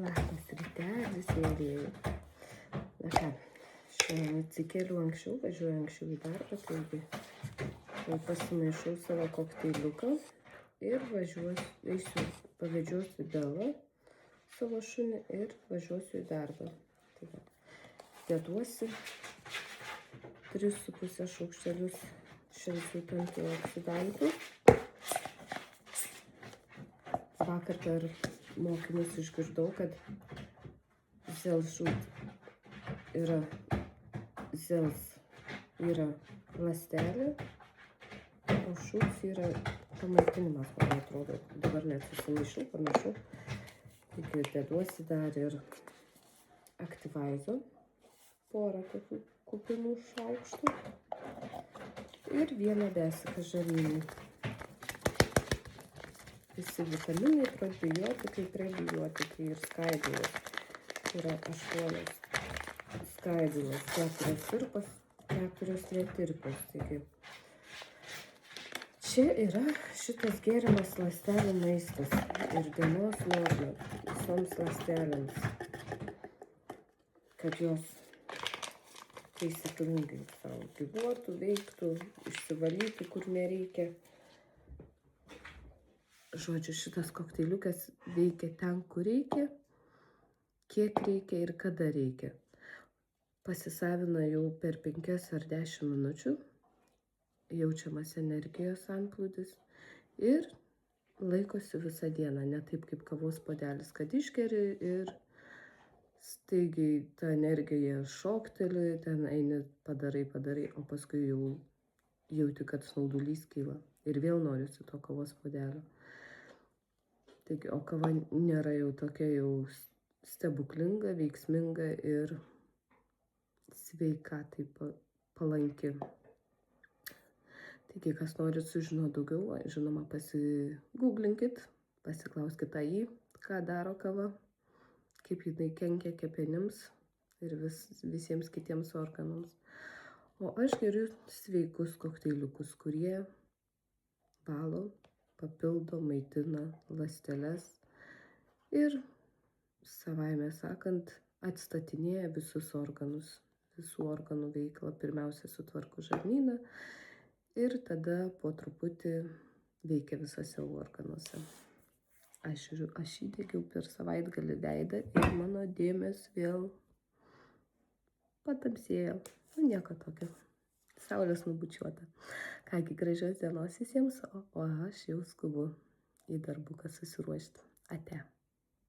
Labas rytelis, mėlyjeji. Na ką, šiandien atsikėliau anksčiau, važiuoju anksčiau į darbą, taigi pasimaišau savo kokteiliuką ir pavedžiosiu Belą, savo šunį, ir važiuosiu į darbą. Taigi, deduosi 3,5 šaukštelius šiltų antioksidantų. Vakar per mokymus išgirdau, kad zels yra ląstelė, o šūts yra pamaitinimas, man atrodo. Dabar net susimaišiau, pamiršau. Taigi deduosi dar ir aktyvaizo, porą tokių kupinų šaukštų ir vieną desiką žarnynų. Visi vitaminai, probiotikai, prebiotikai ir skaidulos. Yra 8 skaidulos, 4 tirpos, 4 netirpos. Taigi, čia yra šitas gėrimas ląstelių maistas ir dienos norma visoms ląstelėms, kad jos taisyklingai savo gyvuotų, veiktų, išsivalyti, kur nereikia. Žodžiu, šitas kokteiliukas veikia ten, kur reikia, kiek reikia ir kada reikia. Pasisavina jau per 5 ar 10 minučių, jaučiamas energijos antplūdis ir laikosi visą dieną, ne taip kaip kavos puodelis, kad išgeri ir staigiai ta energija šokteli, ten eini, padarai, o paskui jau jauti, kad snaudulys kyla ir vėl norisi to kavos puodelio. Taigi, o kava nėra jau tokia jau stebuklinga, veiksminga ir sveikatai palanki. Taigi, kas norit sužinoti daugiau, žinoma, pasigūglinkit, pasiklauskit AI, ką daro kava, kaip jinai kenkia kepenims ir visiems kitiems organams. O aš geriu sveikus kokteiliukus, kurie valo, papildo, maitina ląsteles ir, savaime sakant, atstatinėja visus organus, visų organų veiklą. Pirmiausia, sutvarko žarnyną ir tada po truputį veikia visose organuose. Aš įdegiau per savaitgalį veidą ir mano dėmės vėl patamsėjo. Nu, nieko tokio. Saulės nubučiuota. Kągi, gražios dienos visiems, o aš jau skubu į darbuką susiruošti. Ate.